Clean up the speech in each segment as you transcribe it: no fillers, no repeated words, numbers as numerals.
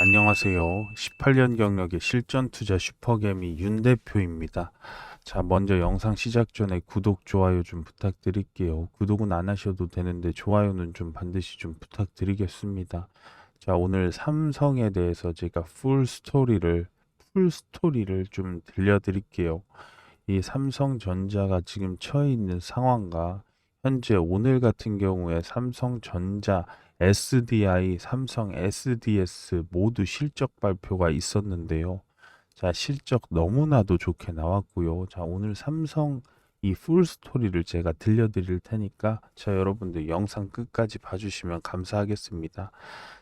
안녕하세요. 18년 경력의 실전 투자 슈퍼개미 윤 대표입니다. 자, 먼저 영상 시작 전에 구독, 좋아요 좀 부탁드릴게요. 구독은 안 하셔도 되는데 좋아요는 좀 반드시 좀 부탁드리겠습니다. 자, 오늘 삼성에 대해서 제가 풀스토리를 좀 들려드릴게요. 이 삼성전자가 지금 처해 있는 상황과 현재 오늘 같은 경우에 삼성전자, SDI, 삼성 SDS 모두 실적 발표가 있었는데요. 자, 실적 너무나도 좋게 나왔고요. 자, 오늘 삼성 이 풀스토리를 제가 들려드릴 테니까 자, 여러분들 영상 끝까지 봐주시면 감사하겠습니다.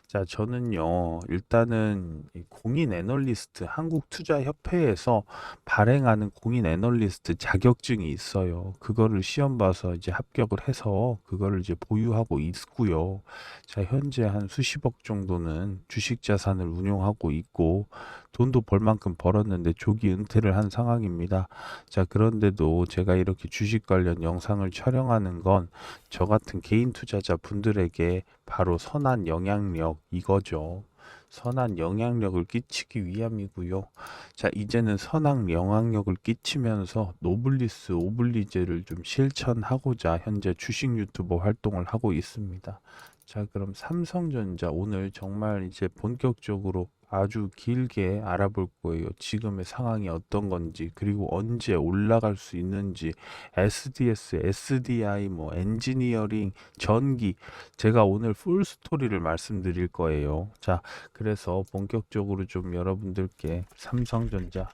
자, 저는요, 일단은 이 공인 애널리스트, 한국투자협회에서 발행하는 공인 애널리스트 자격증이 있어요. 그거를 시험 봐서 이제 합격을 해서 그거를 이제 보유하고 있고요. 자, 현재 한 수십억 정도는 주식 자산을 운용하고 있고, 돈도 벌 만큼 벌었는데 조기 은퇴를 한 상황입니다. 자, 그런데도 제가 이렇게 주식 관련 영상을 촬영하는 건 저 같은 개인 투자자 분들에게 바로 선한 영향력 이거죠. 선한 영향력을 끼치기 위함이고요. 자, 이제는 선한 영향력을 끼치면서 노블리스 오블리제를 좀 실천하고자 현재 주식 유튜버 활동을 하고 있습니다. 자, 그럼 삼성전자 오늘 정말 이제 본격적으로 아주 길게 알아볼 거예요. 지금의 상황이 어떤 건지, 그리고 언제 올라갈 수 있는지, SDS, SDI, 뭐 엔지니어링, 전기, 제가 오늘 풀 스토리를 말씀드릴 거예요. 자, 그래서 본격적으로 좀 여러분들께 삼성전자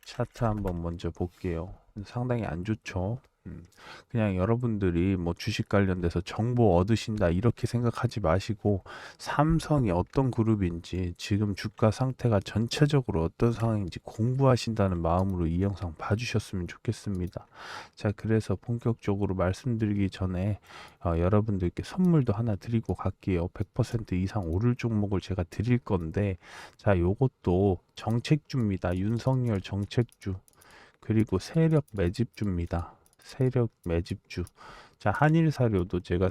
차트 한번 먼저 볼게요. 상당히 안 좋죠. 음, 그냥 여러분들이 뭐 주식 관련돼서 정보 얻으신다 이렇게 생각하지 마시고 삼성이 어떤 그룹인지 지금 주가 상태가 전체적으로 어떤 상황인지 공부하신다는 마음으로 이 영상 봐주셨으면 좋겠습니다. 자, 그래서 본격적으로 말씀드리기 전에 여러분들께 선물도 하나 드리고 갈게요. 100% 이상 오를 종목을 제가 드릴 건데 자, 요것도 정책주입니다. 윤석열 정책주. 그리고 세력 매집주입니다. 세력 매집주. 자, 한일사료도 제가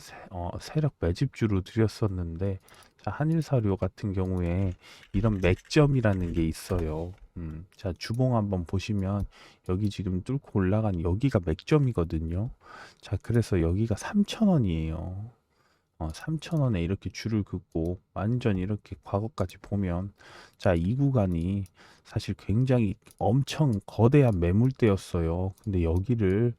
세력 매집주로 드렸었는데, 자, 한일사료 같은 경우에 이런 맥점이라는 게 있어요. 자, 주봉 한번 보시면 여기 지금 뚫고 올라간 여기가 맥점이거든요. 자, 그래서 여기가 3,000원이에요. 3,000원에 이렇게 줄을 긋고 완전 이렇게 과거까지 보면 자, 이 구간이 사실 굉장히 엄청 거대한 매물대였어요. 근데 여기를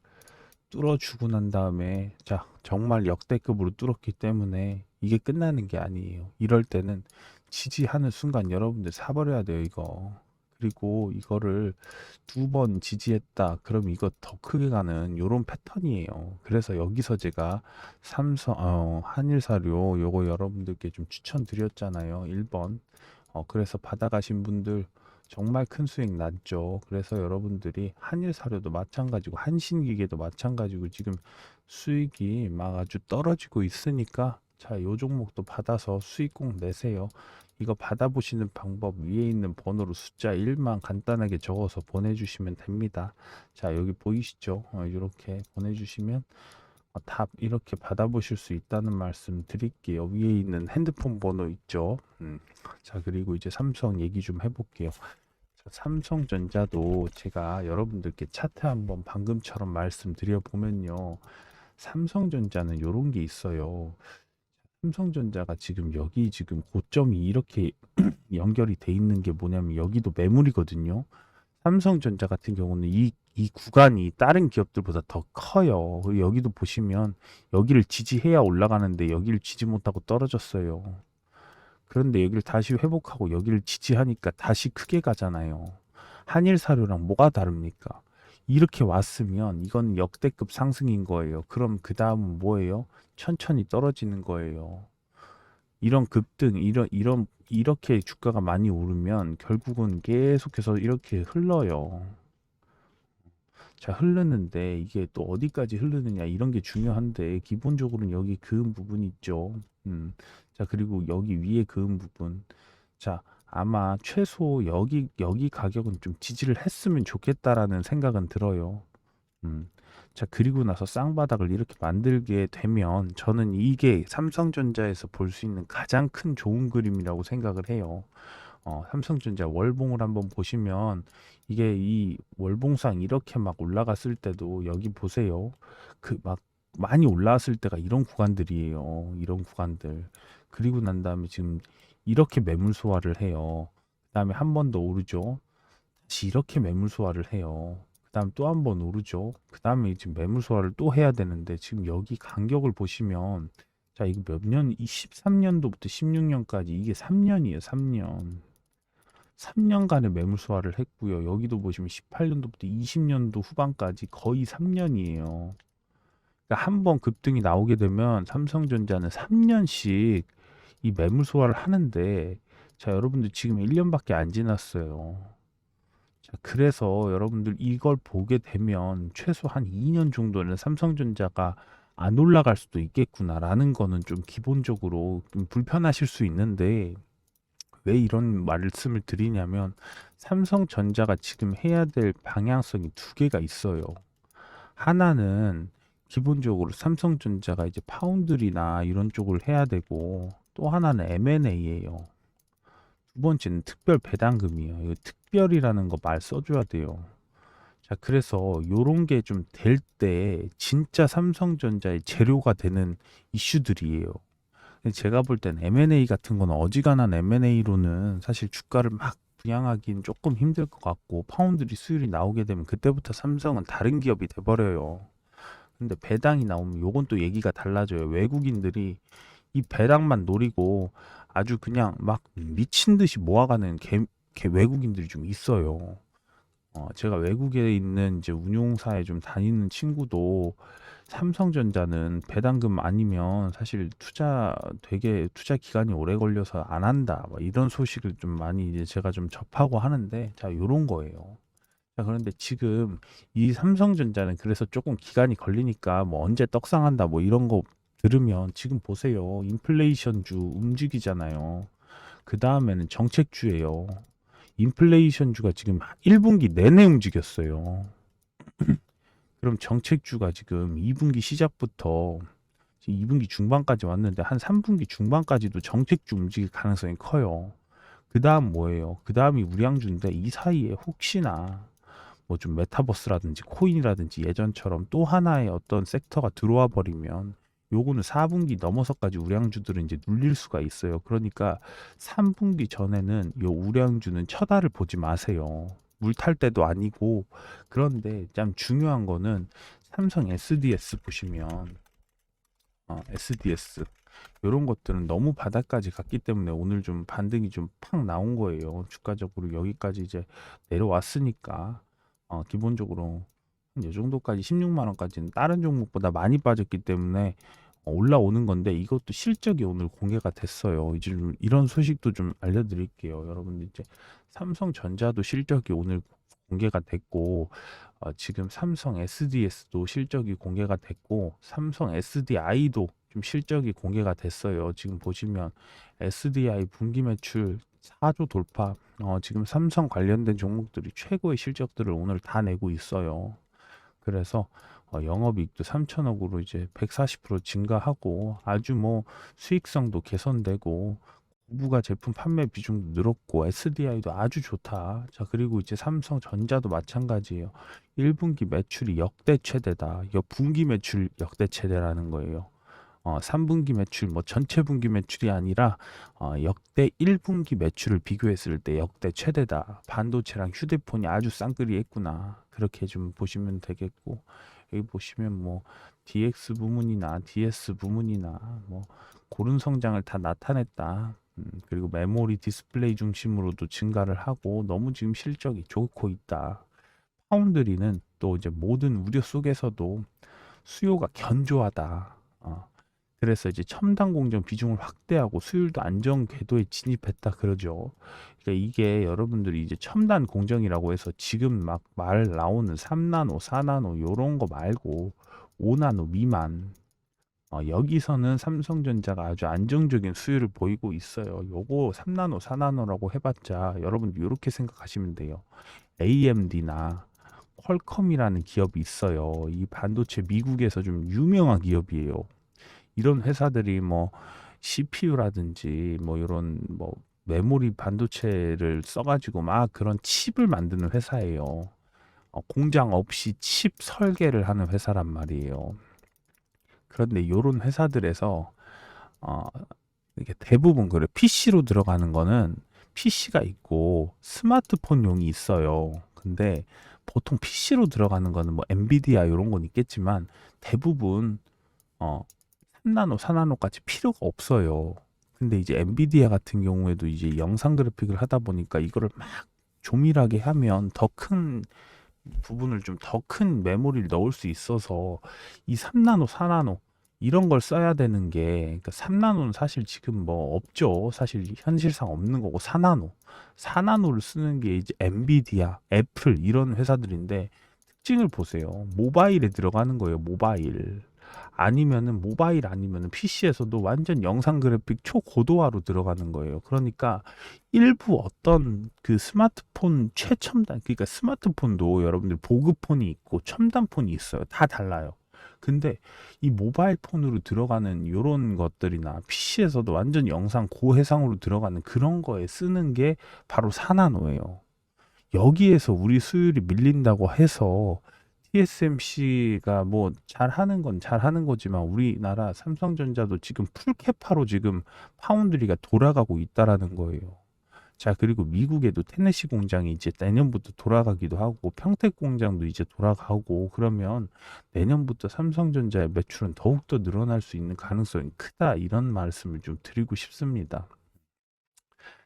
뚫어주고 난 다음에 자, 정말 역대급으로 뚫었기 때문에 이게 끝나는 게 아니에요. 이럴 때는 지지하는 순간 여러분들 사버려야 돼요, 이거. 그리고 이거를 두 번 지지했다. 그럼 이거 더 크게 가는 요런 패턴이에요. 그래서 여기서 제가 한일사료 요거 여러분들께 좀 추천드렸잖아요. 1번. 그래서 받아가신 분들 정말 큰 수익 났죠. 그래서 여러분들이 한일사료도 마찬가지고 한신기계도 마찬가지고 지금 수익이 막 아주 떨어지고 있으니까 자, 요 종목도 받아서 수익 꼭 내세요. 이거 받아보시는 방법 위에 있는 번호로 숫자 1만 간단하게 적어서 보내주시면 됩니다. 자, 여기 보이시죠? 이렇게 보내주시면 답 이렇게 받아보실 수 있다는 말씀 드릴게요. 위에 있는 핸드폰 번호 있죠? 자, 그리고 이제 삼성 얘기 좀 해볼게요. 자, 삼성전자도 제가 여러분들께 차트 한번 방금처럼 말씀드려 보면요. 삼성전자는 이런 게 있어요. 삼성전자가 지금 여기 지금 고점이 이렇게 연결이 돼 있는 게 뭐냐면 여기도 매물이거든요. 삼성전자 같은 경우는 이 구간이 다른 기업들보다 더 커요. 그리고 여기도 보시면 여기를 지지해야 올라가는데 여기를 지지 못하고 떨어졌어요. 그런데 여기를 다시 회복하고 여기를 지지하니까 다시 크게 가잖아요. 한일사료랑 뭐가 다릅니까? 이렇게 왔으면 이건 역대급 상승인 거예요. 그럼 그 다음은 뭐예요? 천천히 떨어지는 거예요. 이런 급등, 이렇게 주가가 많이 오르면 결국은 계속해서 이렇게 흘러요. 자, 흐르는데 이게 또 어디까지 흐르느냐 이런 게 중요한데 기본적으로는 여기 그은 부분 있죠. 자, 그리고 여기 위에 그은 부분. 자, 아마 최소 여기 가격은 좀 지지를 했으면 좋겠다라는 생각은 들어요. 음. 자, 그리고 나서 쌍바닥을 이렇게 만들게 되면 저는 이게 삼성전자에서 볼 수 있는 가장 큰 좋은 그림이라고 생각을 해요. 삼성전자 월봉을 한번 보시면 이게 이 월봉상 이렇게 막 올라갔을 때도 여기 보세요. 그 막 많이 올라왔을 때가 이런 구간들이에요. 이런 구간들. 그리고 난 다음에 지금 이렇게 매물 소화를 해요. 그다음에 한 번 더 오르죠. 다시 이렇게 매물 소화를 해요. 그다음 또 한 번 오르죠. 그다음에 지금 매물 소화를 또 해야 되는데 지금 여기 간격을 보시면 자, 이거 몇 년, 이 13년도부터 16년까지 이게 3년이에요, 3년. 3년간의 매물 소화를 했고요. 여기도 보시면 18년도부터 20년도 후반까지 거의 3년이에요. 그러니까 한 번 급등이 나오게 되면 삼성전자는 3년씩 이 매물 소화를 하는데 자, 여러분들 지금 1년밖에 안 지났어요. 자, 그래서 여러분들 이걸 보게 되면 최소 한 2년 정도는 삼성전자가 안 올라갈 수도 있겠구나라는 거는 좀 기본적으로 좀 불편하실 수 있는데 왜 이런 말씀을 드리냐면 삼성전자가 지금 해야 될 방향성이 두 개가 있어요. 하나는 기본적으로 삼성전자가 이제 파운드리나 이런 쪽을 해야 되고 또 하나는 M&A예요. 두 번째는 특별 배당금이에요. 이거 특별이라는 거 말 써줘야 돼요. 자, 그래서 요런 게 좀 될 때 진짜 삼성전자의 재료가 되는 이슈들이에요. 제가 볼 땐 M&A 같은 건 어지간한 M&A로는 사실 주가를 막 부양하기는 조금 힘들 것 같고 파운드리 수율이 나오게 되면 그때부터 삼성은 다른 기업이 돼버려요. 근데 배당이 나오면 요건 또 얘기가 달라져요. 외국인들이 이 배당만 노리고 아주 그냥 막 미친 듯이 모아가는 외국인들이 좀 있어요. 제가 외국에 있는 이제 운용사에 좀 다니는 친구도 삼성전자는 배당금 아니면 사실 투자 기간이 오래 걸려서 안 한다. 뭐 이런 소식을 좀 많이 이제 제가 좀 접하고 하는데, 자, 요런 거예요. 자, 그런데 지금 이 삼성전자는 그래서 조금 기간이 걸리니까 뭐 언제 떡상한다 뭐 이런 거 들으면 지금 보세요. 인플레이션주 움직이잖아요. 그 다음에는 정책주예요. 인플레이션주가 지금 1분기 내내 움직였어요. 그럼 정책주가 지금 2분기 시작부터 2분기 중반까지 왔는데 한 3분기 중반까지도 정책주 움직일 가능성이 커요. 그 다음 뭐예요? 그 다음이 우량주인데 이 사이에 혹시나 뭐 좀 메타버스라든지 코인이라든지 예전처럼 또 하나의 어떤 섹터가 들어와 버리면 요거는 4분기 넘어서까지 우량주들은 이제 눌릴 수가 있어요. 그러니까 3분기 전에는 요 우량주는 쳐다를 보지 마세요. 물 탈 때도 아니고 그런데 참 중요한 거는 삼성 SDS 보시면 SDS 이런 것들은 너무 바닥까지 갔기 때문에 오늘 좀 반등이 좀 팍 나온 거예요. 주가적으로 여기까지 이제 내려왔으니까 기본적으로 한 이 정도까지 16만 원까지는 다른 종목보다 많이 빠졌기 때문에 올라오는 건데 이것도 실적이 오늘 공개가 됐어요. 이제 이런 소식도 좀 알려드릴게요. 여러분들 이제 삼성전자도 실적이 오늘 공개가 됐고 지금 삼성 SDS도 실적이 공개가 됐고 삼성 SDI도 좀 실적이 공개가 됐어요. 지금 보시면 SDI 분기 매출 4조 돌파. 지금 삼성 관련된 종목들이 최고의 실적들을 오늘 다 내고 있어요. 그래서 영업이익도 3천억으로 이제 140% 증가하고 아주 뭐 수익성도 개선되고 고부가 제품 판매 비중도 늘었고 SDI도 아주 좋다. 자, 그리고 이제 삼성전자도 마찬가지예요. 1분기 매출이 역대 최대다. 분기 매출 역대 최대라는 거예요. 3분기 매출 뭐 전체 분기 매출이 아니라 역대 1분기 매출을 비교했을 때 역대 최대다. 반도체랑 휴대폰이 아주 쌍끌이 했구나. 그렇게 좀 보시면 되겠고 여기 보시면 뭐 DX 부문이나 DS 부문이나 뭐 고른 성장을 다 나타냈다. 그리고 메모리 디스플레이 중심으로도 증가를 하고 너무 지금 실적이 좋고 있다. 파운드리는 또 이제 모든 우려 속에서도 수요가 견조하다. 그래서 이제 첨단 공정 비중을 확대하고 수율도 안정 궤도에 진입했다 그러죠. 그러니까 이게 여러분들이 이제 첨단 공정이라고 해서 지금 막 말 나오는 3나노, 4나노 요런 거 말고 5나노 미만 여기서는 삼성전자가 아주 안정적인 수율을 보이고 있어요. 요거 3나노, 4나노라고 해봤자 여러분 이렇게 생각하시면 돼요. AMD나 퀄컴이라는 기업이 있어요. 이 반도체 미국에서 좀 유명한 기업이에요. 이런 회사들이 뭐 CPU라든지 뭐 이런 뭐 메모리 반도체를 써가지고 막 그런 칩을 만드는 회사예요. 공장 없이 칩 설계를 하는 회사란 말이에요. 그런데 요런 회사들에서 어, 이게 대부분 그래. PC로 들어가는 거는 PC가 있고 스마트폰용이 있어요. 근데 보통 PC로 들어가는 거는 뭐 엔비디아 이런 건 있겠지만 대부분 어 3나노, 4나노까지 필요가 없어요. 근데 이제 엔비디아 같은 경우에도 이제 영상 그래픽을 하다 보니까 이거를 막 조밀하게 하면 더 큰 부분을 좀 더 큰 메모리를 넣을 수 있어서 이 3나노, 4나노 이런 걸 써야 되는 게 그러니까 3나노는 사실 지금 뭐 없죠. 사실 현실상 없는 거고 4나노를 쓰는 게 이제 엔비디아, 애플 이런 회사들인데 특징을 보세요. 모바일에 들어가는 거예요. 모바일. 아니면은 모바일 아니면은 PC에서도 완전 영상 그래픽 초고도화로 들어가는 거예요. 그러니까 일부 어떤 그 스마트폰 최첨단, 그러니까 스마트폰도 여러분들 보급폰이 있고 첨단폰이 있어요. 다 달라요. 근데 이 모바일 폰으로 들어가는 요런 것들이나 PC에서도 완전 영상 고해상으로 들어가는 그런 거에 쓰는 게 바로 4나노예요. 여기에서 우리 수율이 밀린다고 해서 TSMC가 뭐 잘하는 건 잘하는 거지만 우리나라 삼성전자도 지금 풀캐파로 지금 파운드리가 돌아가고 있다라는 거예요. 자, 그리고 미국에도 테네시 공장이 이제 내년부터 돌아가기도 하고 평택 공장도 이제 돌아가고 그러면 내년부터 삼성전자의 매출은 더욱더 늘어날 수 있는 가능성이 크다. 이런 말씀을 좀 드리고 싶습니다.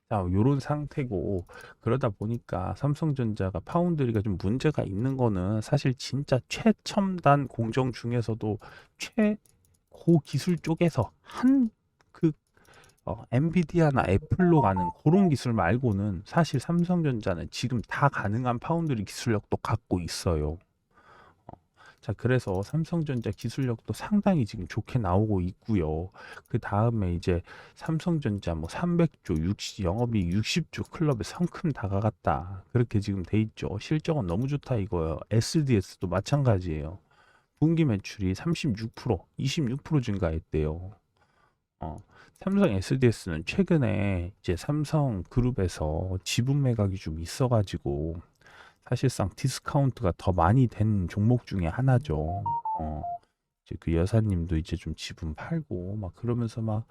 자, 요런 상태고 그러다 보니까 삼성전자가 파운드리가 좀 문제가 있는 거는 사실 진짜 최첨단 공정 중에서도 최고 기술 쪽에서 한 그 엔비디아나 애플로 가는 그런 기술 말고는 사실 삼성전자는 지금 다 가능한 파운드리 기술력도 갖고 있어요. 자, 그래서 삼성전자 기술력도 상당히 지금 좋게 나오고 있고요. 그 다음에 이제 삼성전자 뭐 300조, 60, 영업이익 60조 클럽에 성큼 다가갔다. 그렇게 지금 돼 있죠. 실적은 너무 좋다 이거예요. SDS도 마찬가지예요. 분기 매출이 36%, 26% 증가했대요. 어, 삼성 SDS는 최근에 이제 삼성 그룹에서 지분 매각이 좀 있어가지고 사실상 디스카운트가 더 많이 된 종목 중에 하나죠. 이제 그 여사님도 이제 좀 지분 팔고 막 그러면서 막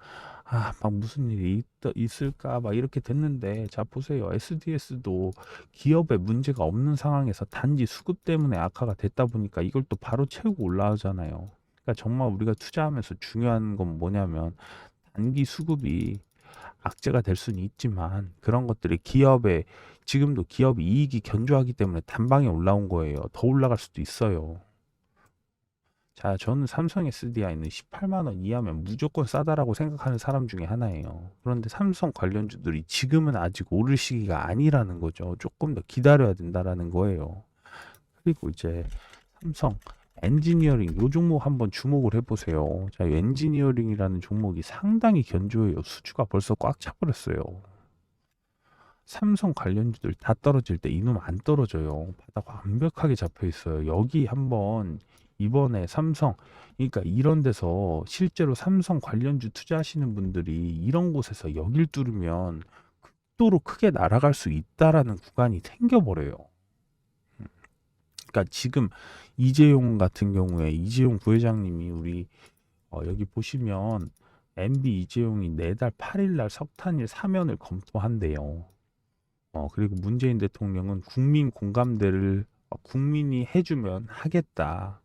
무슨 일이 있을까 막 이렇게 됐는데 자 보세요. SDS도 기업에 문제가 없는 상황에서 단지 수급 때문에 악화가 됐다 보니까 이걸 또 바로 채우고 올라오잖아요. 그러니까 정말 우리가 투자하면서 중요한 건 뭐냐면 단기 수급이 악재가 될 수는 있지만 그런 것들이 기업의 지금도 기업 이익이 견조하기 때문에 단방에 올라온 거예요. 더 올라갈 수도 있어요. 자, 저는 삼성 SDI는 18만 원 이하면 무조건 싸다라고 생각하는 사람 중에 하나예요. 그런데 삼성 관련주들이 지금은 아직 오를 시기가 아니라는 거죠. 조금 더 기다려야 된다라는 거예요. 그리고 이제 삼성 엔지니어링 요 종목 한번 주목을 해보세요. 자, 엔지니어링이라는 종목이 상당히 견조해요. 수주가 벌써 꽉 차버렸어요. 삼성 관련주들 다 떨어질 때 이놈 안 떨어져요. 바닥 완벽하게 잡혀 있어요. 여기 한번 이번에 삼성, 그러니까 이런 데서 실제로 삼성 관련주 투자하시는 분들이 이런 곳에서 여길 뚫으면 극도로 크게 날아갈 수 있다라는 구간이 생겨버려요. 그러니까 지금 이재용 같은 경우에 이재용 부회장님이 우리 여기 보시면 MB 이재용이 내달 8일 날 석탄일 사면을 검토한대요. 그리고 문재인 대통령은 국민 공감대를 국민이 해주면 하겠다.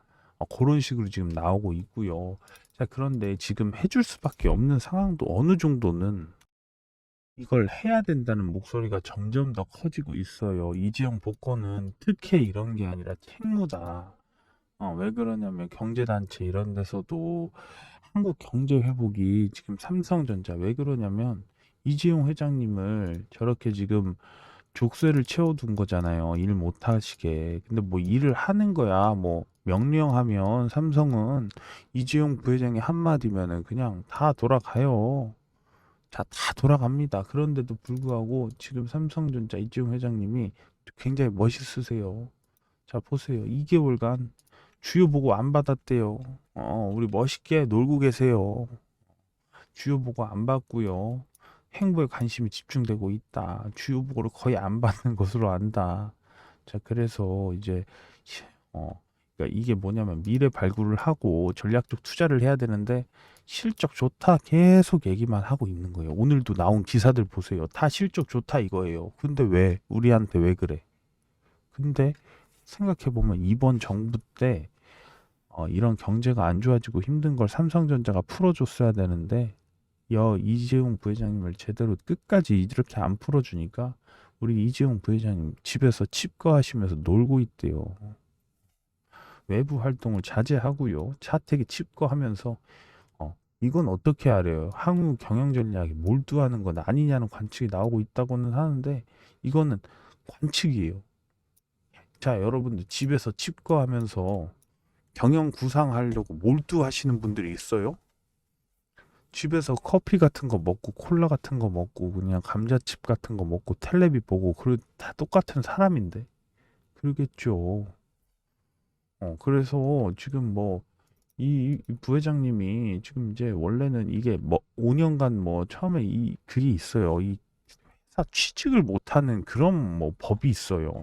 그런 식으로 지금 나오고 있고요. 자, 그런데 지금 해줄 수밖에 없는 상황도 어느 정도는 이걸 해야 된다는 목소리가 점점 더 커지고 있어요. 이재용 복권은 특혜 이런 게 아니라 책무다. 왜 그러냐면 경제단체 이런 데서도 한국 경제 회복이 지금 삼성전자 왜 그러냐면 이재용 회장님을 저렇게 지금 족쇄를 채워둔 거잖아요. 일 못하시게. 근데 뭐 일을 하는 거야. 뭐 명령하면 삼성은 이재용 부회장의 한마디면은 그냥 다 돌아가요. 자, 다 돌아갑니다. 그런데도 불구하고 지금 삼성전자 이재용 회장님이 굉장히 멋있으세요. 자, 보세요. 2개월간 주요 보고 안 받았대요. 우리 멋있게 놀고 계세요. 주요 보고 안 받고요. 행보에 관심이 집중되고 있다. 주요 보고를 거의 안 받는 것으로 안다. 자, 그래서 이제 시- 어, 그러니까 이게 뭐냐면 미래 발굴을 하고 전략적 투자를 해야 되는데 실적 좋다 계속 얘기만 하고 있는 거예요. 오늘도 나온 기사들 보세요. 다 실적 좋다 이거예요. 근데 왜 우리한테 왜 그래? 근데 생각해 보면 이번 정부 때 이런 경제가 안 좋아지고 힘든 걸 삼성전자가 풀어줬어야 되는데 이재용 부회장님을 제대로 끝까지 이렇게 안 풀어주니까 우리 이재용 부회장님 집에서 칩거하시면서 놀고 있대요. 외부 활동을 자제하고요. 자택에 칩거하면서 이건 어떻게 하래요? 향후 경영 전략에 몰두하는 건 아니냐는 관측이 나오고 있다고는 하는데 이거는 관측이에요. 자, 여러분들 집에서 칩거하면서 경영 구상하려고 몰두하시는 분들이 있어요? 집에서 커피 같은 거 먹고 콜라 같은 거 먹고 그냥 감자칩 같은 거 먹고 텔레비 보고 다 똑같은 사람인데 그러겠죠. 그래서 지금 뭐 이 부회장님이 지금 이제 원래는 이게 뭐 5년간 뭐 처음에 이 그게 있어요. 이 회사 취직을 못하는 그런 뭐 법이 있어요.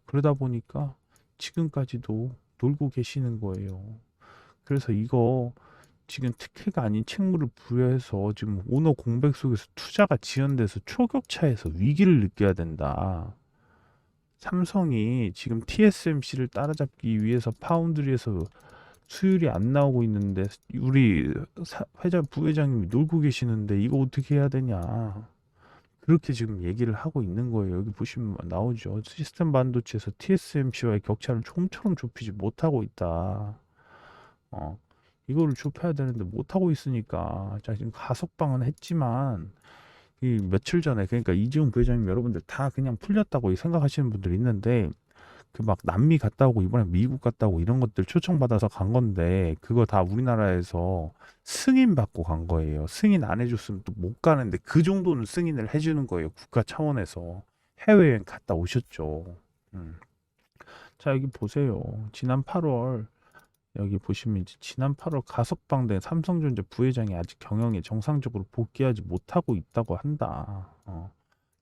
그러다 보니까 지금까지도 놀고 계시는 거예요. 그래서 이거 지금 특혜가 아닌 책무를 부여해서 지금 오너 공백 속에서 투자가 지연돼서 초격차에서 위기를 느껴야 된다. 삼성이 지금 TSMC를 따라잡기 위해서 파운드리에서 수율이 안 나오고 있는데 우리 부회장님이 놀고 계시는데 이거 어떻게 해야 되냐. 그렇게 지금 얘기를 하고 있는 거예요. 여기 보시면 나오죠. 시스템 반도체에서 TSMC와의 격차를 좀처럼 좁히지 못하고 있다. 어, 이거를 좁혀야 되는데 못하고 있으니까. 자, 지금 가석방은 했지만, 이 며칠 전에, 그러니까 이재용 부회장님 여러분들 다 그냥 풀렸다고 생각하시는 분들이 있는데, 그 막 남미 갔다 오고 이번에 미국 갔다 오고 이런 것들 초청받아서 간 건데, 그거 다 우리나라에서 승인 받고 간 거예요. 승인 안 해줬으면 또 못 가는데, 그 정도는 승인을 해주는 거예요. 국가 차원에서. 해외여행 갔다 오셨죠. 음. 자, 여기 보세요. 지난 8월 여기 보시면 이제 지난 8월 가석방된 삼성전자 부회장이 아직 경영에 정상적으로 복귀하지 못하고 있다고 한다.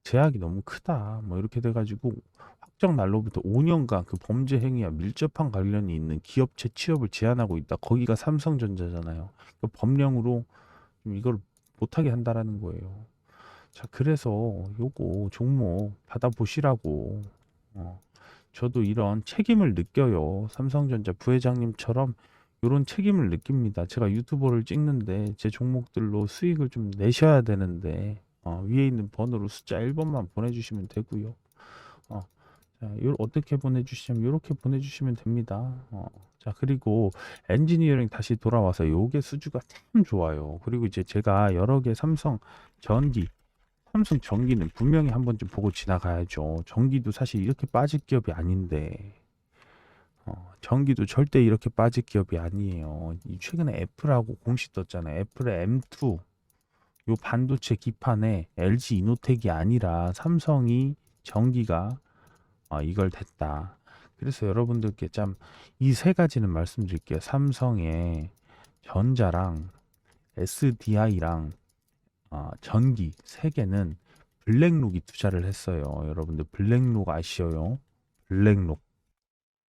제약이 너무 크다. 뭐 이렇게 돼가지고 확정 날로부터 5년간 그 범죄 행위와 밀접한 관련이 있는 기업체 취업을 제한하고 있다. 거기가 삼성전자잖아요. 그 법령으로 좀 이걸 못하게 한다라는 거예요. 자, 그래서 요거 종목 받아보시라고. 어, 저도 이런 책임을 느껴요. 삼성전자 부회장님처럼 이런 책임을 느낍니다. 제가 유튜버를 찍는데 제 종목들로 수익을 좀 내셔야 되는데 위에 있는 번호로 숫자 1번만 보내주시면 되고요. 어, 자, 어떻게 보내주시냐면 이렇게 보내주시면 됩니다. 자, 그리고 엔지니어링 다시 돌아와서 요게 수주가 참 좋아요. 그리고 이제 제가 여러 개 전기 삼성 전기는 분명히 한 번쯤 보고 지나가야죠. 전기도 사실 이렇게 빠질 기업이 아닌데, 전기도 절대 이렇게 빠질 기업이 아니에요. 최근에 애플하고 공시 떴잖아요. 애플의 M2, 요 반도체 기판에 LG 이노텍이 아니라 삼성이 전기가 이걸 됐다. 그래서 여러분들께 참 이 세 가지는 말씀드릴게요. 삼성의 전자랑 SDI랑 전기 세 개는 블랙록이 투자를 했어요. 여러분들 블랙록 아시어요? 블랙록.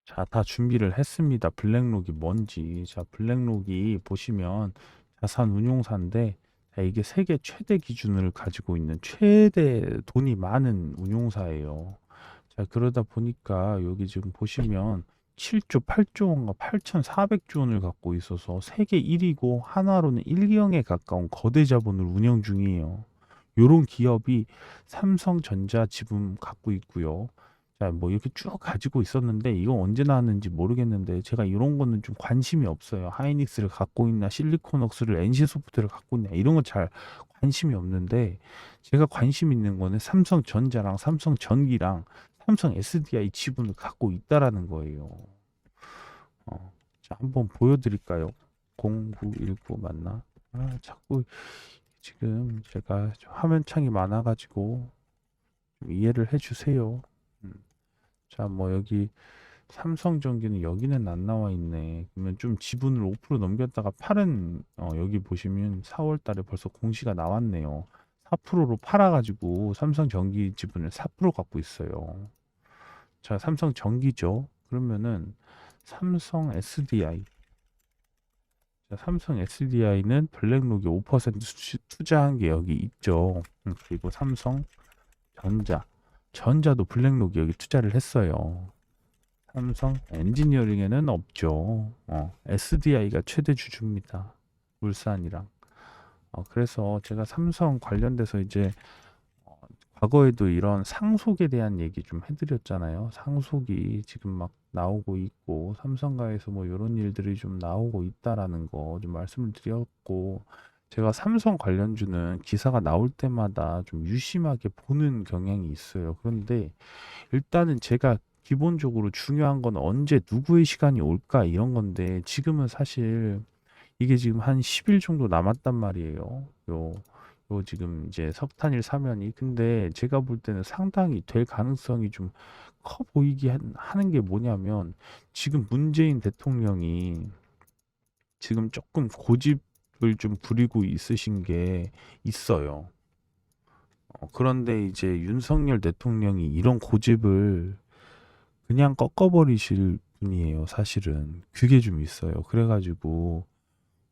자, 다 준비를 했습니다. 블랙록이 뭔지. 자, 블랙록이 보시면 자산 운용사인데 자, 이게 세계 최대 기준을 가지고 있는 최대 돈이 많은 운용사예요. 자, 그러다 보니까 여기 지금 보시면 7조, 8조 원과 8,400조 원을 갖고 있어서 세계 1위고 하나로는 1경에 가까운 거대 자본을 운영 중이에요. 요런 기업이 삼성전자 지분 갖고 있고요. 자, 뭐 이렇게 쭉 가지고 있었는데 이거 언제 나왔는지 모르겠는데 제가 이런 거는 좀 관심이 없어요. 하이닉스를 갖고 있나 실리콘웍스를 NC소프트를 갖고 있나 이런 거 잘 관심이 없는데 제가 관심 있는 거는 삼성전자랑 삼성전기랑 삼성 SDI 지분을 갖고 있다라는 거예요. 자, 한번 보여드릴까요? 0919 맞나? 자꾸 지금 제가 화면창이 많아가지고 좀 이해를 해주세요. 음. 자, 뭐 여기 삼성전기는 여기는 안 나와 있네. 그러면 좀 지분을 5% 넘겼다가 팔은 여기 보시면 4월 달에 벌써 공시가 나왔네요. 4%로 팔아가지고 삼성 전기 지분을 4% 갖고 있어요. 자, 삼성 전기죠. 그러면은 삼성 SDI. 자, 삼성 SDI는 블랙록이 5% 투자한 게 여기 있죠. 그리고 삼성 전자도 블랙록이 여기 투자를 했어요. 삼성 엔지니어링에는 없죠. SDI가 최대 주주입니다. 울산이랑. 그래서 제가 삼성 관련돼서 이제 어, 과거에도 이런 상속에 대한 얘기 좀 해드렸잖아요. 상속이 지금 막 나오고 있고 삼성가에서 뭐 이런 일들이 좀 나오고 있다라는 거 좀 말씀을 드렸고, 제가 삼성 관련주는 기사가 나올 때마다 좀 유심하게 보는 경향이 있어요. 그런데 일단은 제가 기본적으로 중요한 건 언제 누구의 시간이 올까 이런 건데, 지금은 사실 이게 지금 한 10일 정도 남았단 말이에요. 요 지금 이제 석탄일 사면이. 근데 제가 볼 때는 상당히 될 가능성이 좀 커 보이게 하는 게 뭐냐면, 지금 문재인 대통령이 지금 조금 고집을 좀 부리고 있으신 게 있어요. 그런데 이제 윤석열 대통령이 이런 고집을 그냥 꺾어버리실 분이에요, 사실은. 그게 좀 있어요. 그래가지고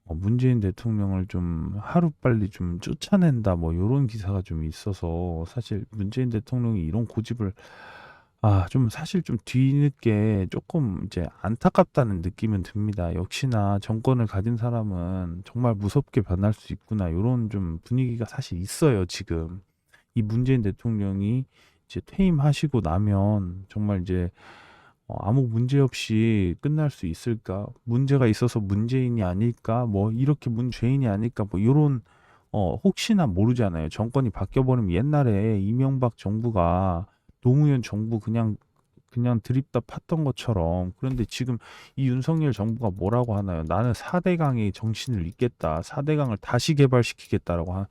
문재인 대통령을 좀 하루빨리 좀 쫓아낸다 뭐 요런 기사가 좀 있어서, 사실 문재인 대통령이 이런 고집을 좀 사실 좀 뒤늦게 조금 이제 안타깝다는 느낌은 듭니다. 역시나 정권을 가진 사람은 정말 무섭게 변할 수 있구나 요런 좀 분위기가 사실 있어요, 지금. 이 문재인 대통령이 이제 퇴임하시고 나면 정말 이제 아무 문제 없이 끝날 수 있을까? 문제가 있어서 문재인이 아닐까? 뭐 이렇게 문죄인이 아닐까? 뭐 요런 혹시나 모르잖아요. 정권이 바뀌어 버리면, 옛날에 이명박 정부가 노무현 정부 그냥 드립다 팠던 것처럼. 그런데 지금 이 윤석열 정부가 뭐라고 하나요? 나는 4대강의 정신을 잇겠다. 4대강을 다시 개발시키겠다라고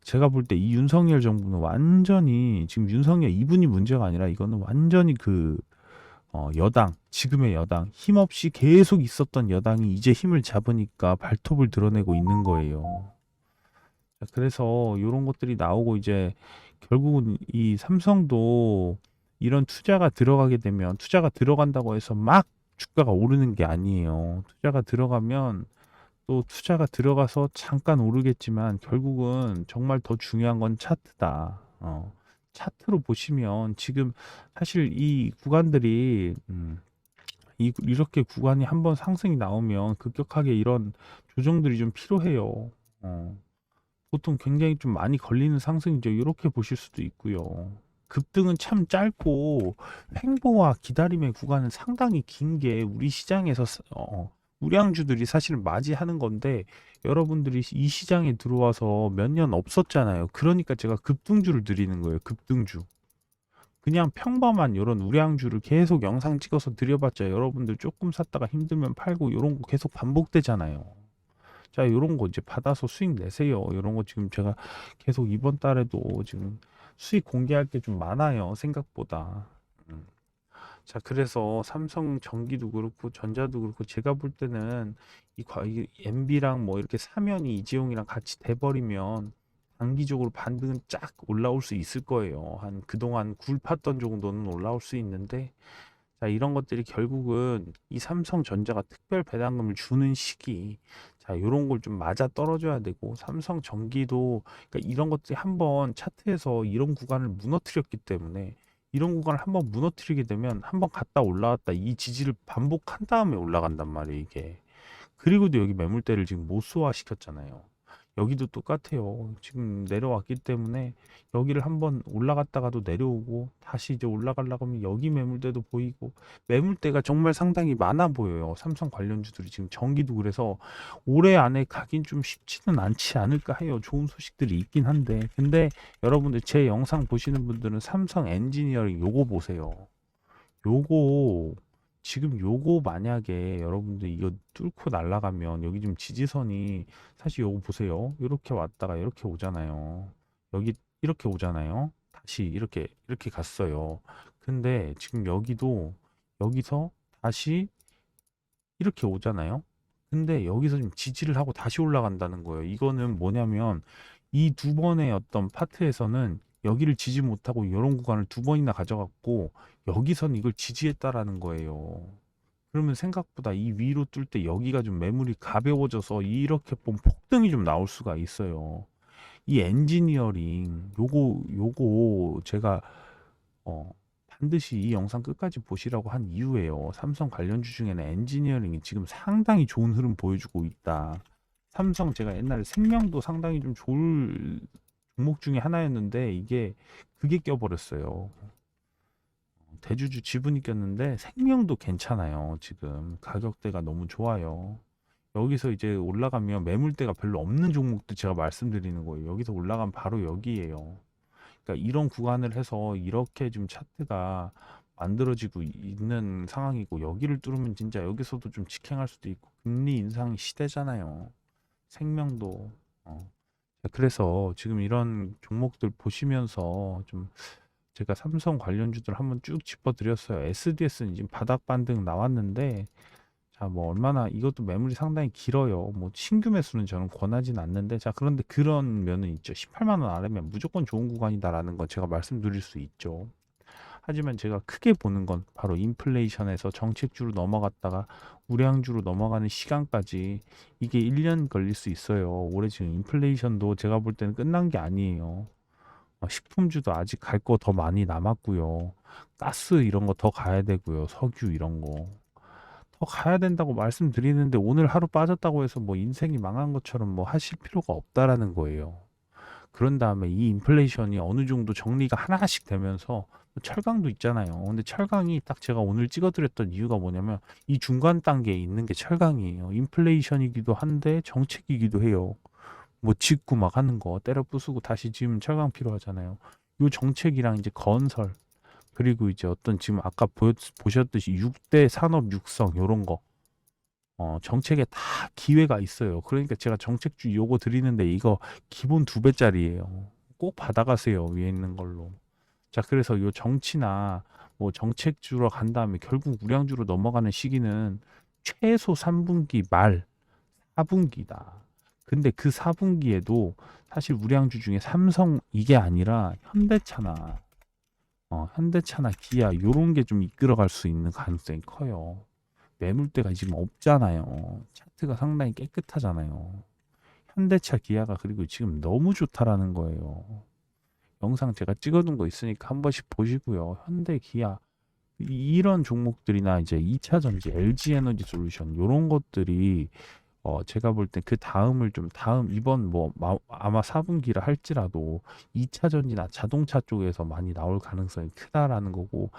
제가 볼 때 이 윤석열 정부는 완전히, 지금 윤석열 이분이 문제가 아니라 이거는 완전히 여당, 지금의 여당, 힘없이 계속 있었던 여당이 이제 힘을 잡으니까 발톱을 드러내고 있는 거예요. 자, 그래서 이런 것들이 나오고, 이제 결국은 이 삼성도 이런 투자가 들어가게 되면, 투자가 들어간다고 해서 막 주가가 오르는 게 아니에요. 투자가 들어가면 또 투자가 들어가서 잠깐 오르겠지만, 결국은 정말 더 중요한 건 차트다. 차트로 보시면 지금 사실 이 구간들이 이렇게 구간이 한번 상승이 나오면 급격하게 이런 조정들이 좀 필요해요. 어, 보통 굉장히 좀 많이 걸리는 상승이죠. 이렇게 보실 수도 있고요. 급등은 참 짧고, 횡보와 기다림의 구간은 상당히 긴 게 우리 시장에서 우량주들이 사실 맞이하는 건데, 여러분들이 이 시장에 들어와서 몇 년 없었잖아요. 그러니까 제가 급등주를 드리는 거예요. 급등주. 그냥 평범한 요런 우량주를 계속 영상 찍어서 드려봤자, 여러분들 조금 샀다가 힘들면 팔고 요런 거 계속 반복되잖아요. 자, 요런 거 이제 받아서 수익 내세요. 요런 거 지금 제가 계속 이번 달에도 지금 수익 공개할 게 좀 많아요, 생각보다. 음. 자, 그래서 삼성 전기도 그렇고 전자도 그렇고, 제가 볼 때는 이 MB랑 뭐 이렇게 사면이 이재용이랑 같이 돼버리면 단기적으로 반등은 쫙 올라올 수 있을 거예요. 한 그동안 굴 팠던 정도는 올라올 수 있는데, 자, 이런 것들이 결국은 이 삼성전자가 특별 배당금을 주는 시기, 자, 이런 걸 좀 맞아 떨어져야 되고, 삼성전기도, 그러니까 이런 것들이 한번 차트에서 이런 구간을 무너뜨렸기 때문에, 이런 구간을 한번 무너뜨리게 되면 한번 갔다 올라왔다 이 지지를 반복한 다음에 올라간단 말이에요, 이게. 그리고도 여기 매물대를 지금 모수화 시켰잖아요. 여기도 똑같아요. 지금 내려왔기 때문에 여기를 한번 올라갔다가도 내려오고, 다시 이제 올라가려고 하면 여기 매물대도 보이고, 매물대가 정말 상당히 많아 보여요. 삼성 관련주들이 지금. 전기도 그래서 올해 안에 가긴 좀 쉽지는 않지 않을까 해요. 좋은 소식들이 있긴 한데. 근데 여러분들 제 영상 보시는 분들은 삼성 엔지니어링 요거 보세요. 요거 지금 요거 만약에 여러분들 이거 뚫고 날아가면, 여기 좀 지지선이, 사실 요거 보세요. 이렇게 왔다가 이렇게 오잖아요. 여기 이렇게 오잖아요. 다시 이렇게 갔어요. 근데 지금 여기도 여기서 다시 이렇게 오잖아요. 근데 여기서 좀 지지를 하고 다시 올라간다는 거예요. 이거는 뭐냐면, 이 두 번의 어떤 파트에서는 여기를 지지 못하고 이런 구간을 두 번이나 가져갔고 여기선 이걸 지지했다라는 거예요. 그러면 생각보다 이 위로 뚫을 때 여기가 좀 매물이 가벼워져서 이렇게 본 폭등이 좀 나올 수가 있어요. 이 엔지니어링 요거 제가 어 반드시 이 영상 끝까지 보시라고 한 이유예요. 삼성 관련주 중에는 엔지니어링이 지금 상당히 좋은 흐름 보여주고 있다. 삼성 제가 옛날에 생명도 상당히 좀 좋을 종목 중에 하나였는데 이게 그게 껴버렸어요. 대주주 지분이 꼈는데 생명도 괜찮아요. 지금 가격대가 너무 좋아요. 여기서 이제 올라가면 매물대가 별로 없는 종목도 제가 말씀드리는 거예요. 여기서 올라가면 바로 여기에요. 그러니까 이런 구간을 해서 이렇게 좀 차트가 만들어지고 있는 상황이고 여기를 뚫으면 진짜 여기서도 좀 직행할 수도 있고 금리 인상 시대잖아요. 생명도 그래서 지금 이런 종목들 보시면서 좀 제가 삼성 관련주들 한번 쭉 짚어드렸어요. SDS는 지금 바닥 반등 나왔는데 자, 뭐 얼마나 이것도 매물이 상당히 길어요. 뭐 신규 매수는 저는 권하진 않는데 자, 그런데 그런 면은 있죠. 18만 원 아래면 무조건 좋은 구간이다라는 거 제가 말씀드릴 수 있죠. 하지만 제가 크게 보는 건 바로 인플레이션에서 정책주로 넘어갔다가 우량주로 넘어가는 시간까지 이게 1년 걸릴 수 있어요. 올해 지금 인플레이션도 제가 볼 때는 끝난 게 아니에요. 식품주도 아직 갈 거 더 많이 남았고요. 가스 이런 거 더 가야 되고요. 석유 이런 거. 더 가야 된다고 말씀드리는데 오늘 하루 빠졌다고 해서 뭐 인생이 망한 것처럼 뭐 하실 필요가 없다라는 거예요. 그런 다음에 이 인플레이션이 어느 정도 정리가 하나씩 되면서 철강도 있잖아요. 근데 철강이 딱 제가 오늘 찍어드렸던 이유가 뭐냐면 이 중간 단계에 있는 게 철강이에요. 인플레이션이기도 한데 정책이기도 해요. 뭐 짓고 막 하는 거 때려 부수고 다시 지으면 철강 필요하잖아요. 요 정책이랑 이제 건설 그리고 이제 어떤 지금 아까 보셨듯이 6대 산업 육성 요런 거 정책에 다 기회가 있어요. 그러니까 제가 정책주 요거 드리는데 이거 기본 2배짜리예요. 꼭 받아가세요. 위에 있는 걸로. 자, 그래서 요 정치나 뭐 정책주로 간 다음에 결국 우량주로 넘어가는 시기는 최소 3분기 말 4분기다. 근데 그 4분기에도 사실 우량주 중에 삼성 이게 아니라 현대차나 현대차나 기아 요런 게 좀 이끌어갈 수 있는 가능성이 커요. 매물대가 지금 없잖아요. 차트가 상당히 깨끗하잖아요. 현대차 기아가 그리고 지금 너무 좋다라는 거예요. 영상 제가 찍어둔 거 있으니까 한 번씩 보시고요. 현대 기아 이런 종목들이나 이제 2차 전지, LG 에너지 솔루션 요런 것들이 제가 볼 땐 그 다음을 좀 다음 이번 뭐 아마 4분기라 할지라도 2차 전지나 자동차 쪽에서 많이 나올 가능성이 크다라는 거고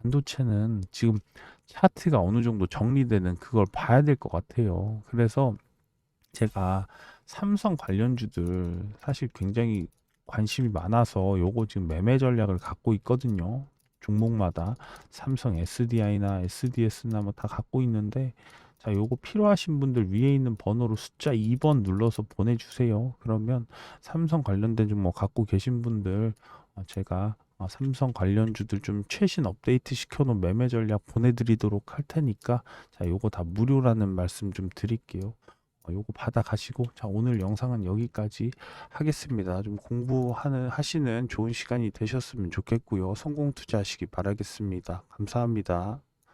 반도체는 지금 차트가 어느 정도 정리되는 그걸 봐야 될 것 같아요. 그래서 제가 삼성 관련주들 사실 굉장히 관심이 많아서 요거 지금 매매 전략을 갖고 있거든요. 종목마다 삼성 SDI나 SDS나 뭐 다 갖고 있는데 자, 요거 필요하신 분들 위에 있는 번호로 숫자 2번 눌러서 보내주세요. 그러면 삼성 관련된 종목 갖고 계신 분들 제가 삼성 관련주들 좀 최신 업데이트 시켜놓은 매매 전략 보내드리도록 할 테니까 자, 요거 다 무료라는 말씀 좀 드릴게요. 요거 받아 가시고 자 오늘 영상은 여기까지 하겠습니다. 좀 하시는 좋은 시간이 되셨으면 좋겠고요. 성공 투자하시기 바라겠습니다. 감사합니다.